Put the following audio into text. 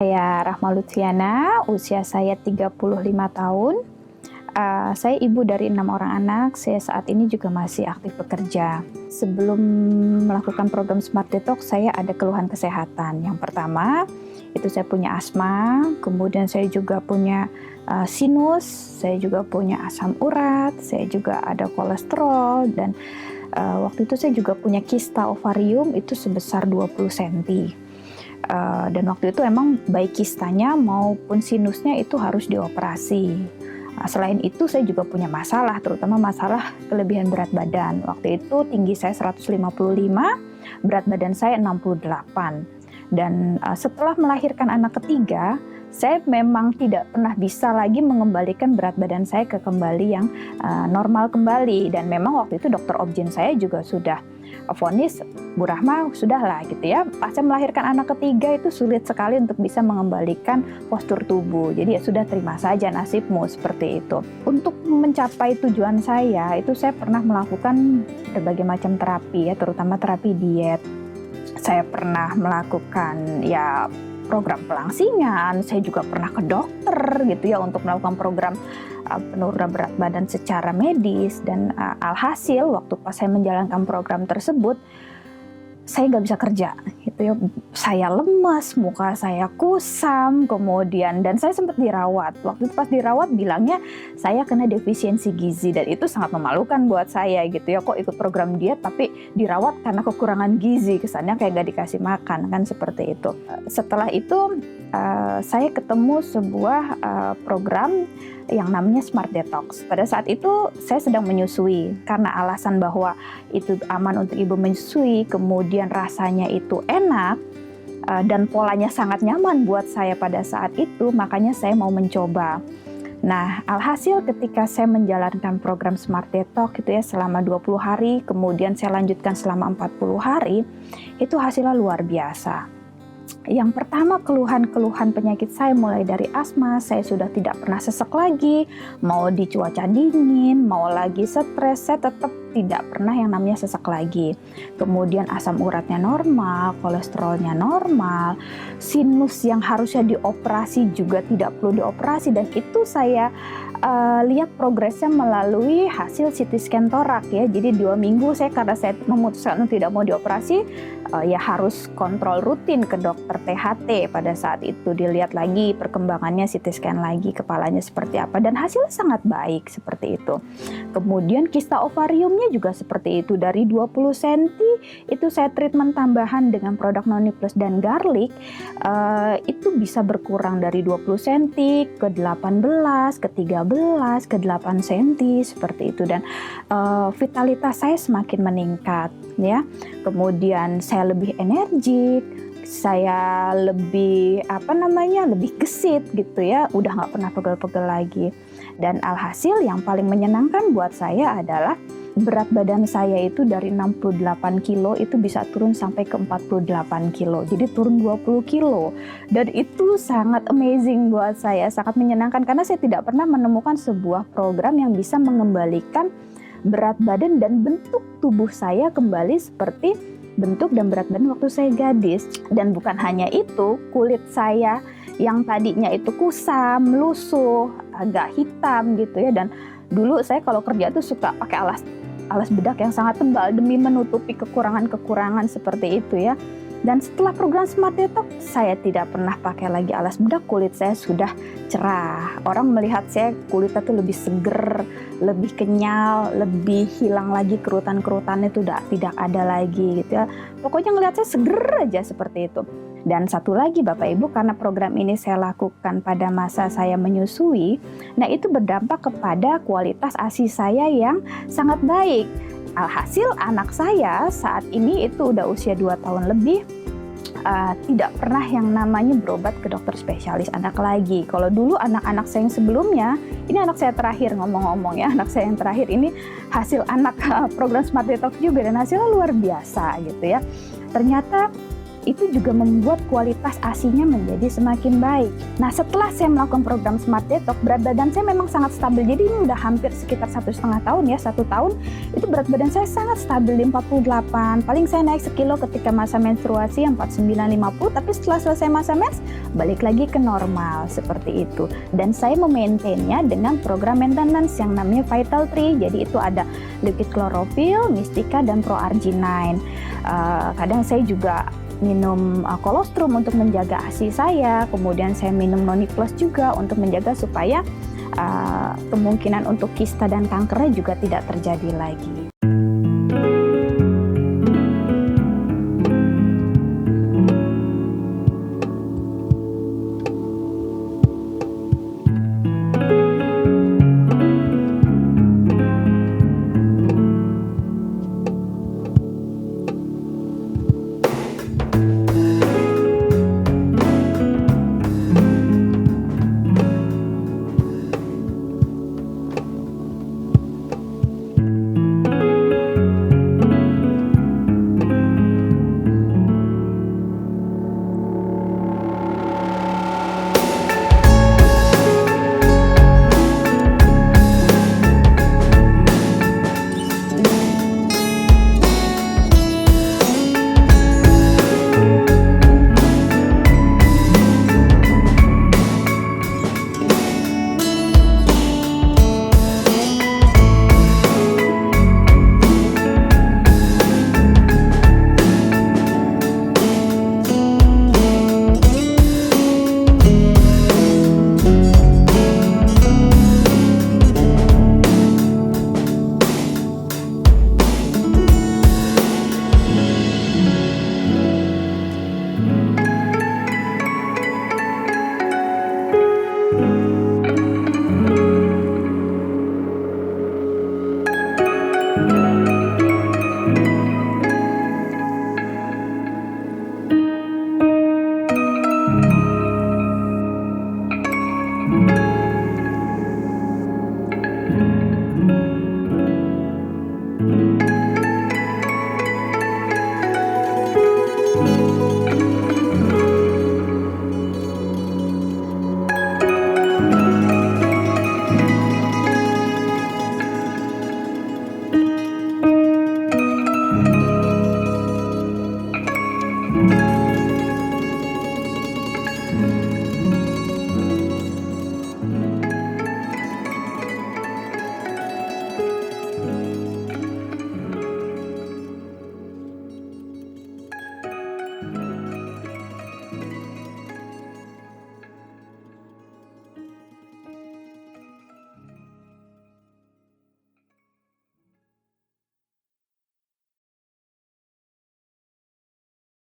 Saya Rahma Lutfiana, usia saya 35 tahun. Saya ibu dari 6 orang anak, saya saat ini juga masih aktif bekerja. Sebelum melakukan program Smart Detox, saya ada keluhan kesehatan. Yang pertama, itu saya punya asma, kemudian saya juga punya sinus, saya juga punya asam urat, saya juga ada kolesterol, dan waktu itu saya juga punya kista ovarium itu sebesar 20 cm. Dan waktu itu emang baik kistanya maupun sinusnya itu harus dioperasi. Selain itu saya juga punya masalah, terutama masalah kelebihan berat badan. Waktu itu tinggi saya 155, berat badan saya 68. Dan setelah melahirkan anak ketiga, saya memang tidak pernah bisa lagi mengembalikan berat badan saya ke kembali yang normal kembali. Dan memang waktu itu dokter obgyn saya juga sudah vonis, Bu Rahma, sudahlah gitu ya. Pasca melahirkan anak ketiga itu sulit sekali untuk bisa mengembalikan postur tubuh. Jadi ya sudah, terima saja nasibmu, seperti itu. Untuk mencapai tujuan saya, itu saya pernah melakukan berbagai macam terapi ya, terutama terapi diet. Saya pernah melakukan ya program pelangsingan, saya juga pernah ke dokter gitu ya untuk melakukan program penurunan berat badan secara medis. Dan alhasil waktu pas saya menjalankan program tersebut, saya nggak bisa kerja gitu ya. Saya lemas, muka saya kusam, kemudian dan saya sempat dirawat. Waktu itu pas dirawat bilangnya saya kena defisiensi gizi, dan itu sangat memalukan buat saya gitu ya. Kok ikut program diet tapi dirawat karena kekurangan gizi, kesannya kayak nggak dikasih makan kan, seperti itu. Setelah itu saya ketemu sebuah program yang namanya Smart Detox. Pada saat itu saya sedang menyusui, karena alasan bahwa itu aman untuk ibu menyusui, kemudian rasanya itu enak, dan polanya sangat nyaman buat saya pada saat itu, makanya saya mau mencoba. Nah, alhasil ketika saya menjalankan program Smart Detox itu ya selama 20 hari, kemudian saya lanjutkan selama 40 hari, itu hasilnya luar biasa. Yang pertama, keluhan-keluhan penyakit saya mulai dari asma, saya sudah tidak pernah sesek lagi, mau di cuaca dingin, mau lagi stres, saya tetap tidak pernah yang namanya sesek lagi. Kemudian asam uratnya normal, kolesterolnya normal, sinus yang harusnya dioperasi juga tidak perlu dioperasi, dan itu saya lihat progresnya melalui hasil CT scan torak ya. Jadi 2 minggu saya, karena saya memutuskan untuk tidak mau dioperasi, ya harus kontrol rutin ke dokter THT. Pada saat itu dilihat lagi perkembangannya, CT scan lagi kepalanya seperti apa, dan hasilnya sangat baik seperti itu. Kemudian kista ovariumnya juga seperti itu, dari 20 cm itu saya treatment tambahan dengan produk Noni Plus dan garlic, itu bisa berkurang dari 20 cm ke 18, ke 13, ke 8 cm seperti itu, dan vitalitas saya semakin meningkat ya. Kemudian saya lebih energik, saya lebih lebih gesit gitu ya, udah nggak pernah pegel-pegel lagi. Dan alhasil yang paling menyenangkan buat saya adalah berat badan saya itu dari 68 kilo itu bisa turun sampai ke 48 kilo. Jadi turun 20 kilo. Dan itu sangat amazing buat saya, sangat menyenangkan, karena saya tidak pernah menemukan sebuah program yang bisa mengembalikan berat badan dan bentuk tubuh saya kembali seperti bentuk dan berat badan waktu saya gadis. Dan bukan hanya itu, kulit saya yang tadinya itu kusam, lusuh, agak hitam gitu ya, dan dulu saya kalau kerja tuh suka pakai alas bedak yang sangat tebal demi menutupi kekurangan-kekurangan seperti itu ya. Dan setelah program Smart Detox, saya tidak pernah pakai lagi alas bedak, kulit saya sudah cerah. Orang melihat saya kulitnya tuh lebih seger, lebih kenyal, lebih hilang lagi kerutan-kerutannya itu tidak ada lagi gitu ya. Pokoknya ngelihat saya seger aja seperti itu. Dan satu lagi Bapak Ibu, karena program ini saya lakukan pada masa saya menyusui, nah itu berdampak kepada kualitas ASI saya yang sangat baik. Alhasil anak saya saat ini itu udah usia 2 tahun lebih, tidak pernah yang namanya berobat ke dokter spesialis anak lagi. Kalau dulu anak-anak saya yang sebelumnya, ini anak saya terakhir ngomong-ngomong ya, anak saya yang terakhir ini hasil anak program Smart Detox juga, dan hasilnya luar biasa gitu ya. Ternyata itu juga membuat kualitas ASI-nya menjadi semakin baik. Nah, setelah saya melakukan program Smart Detox, berat badan saya memang sangat stabil. Jadi ini udah hampir sekitar 1,5 tahun ya, 1 tahun itu berat badan saya sangat stabil di 48. Paling saya naik sekilo ketika masa menstruasi 49-50, tapi setelah selesai masa mens balik lagi ke normal seperti itu. Dan saya memaintainnya dengan program maintenance yang namanya Vital Tree. Jadi itu ada liquid chlorophyll, Mystica, dan Pro-Arginine. Kadang saya juga minum kolostrum untuk menjaga ASI saya, kemudian saya minum Noni Plus juga untuk menjaga supaya kemungkinan untuk kista dan kankernya juga tidak terjadi lagi.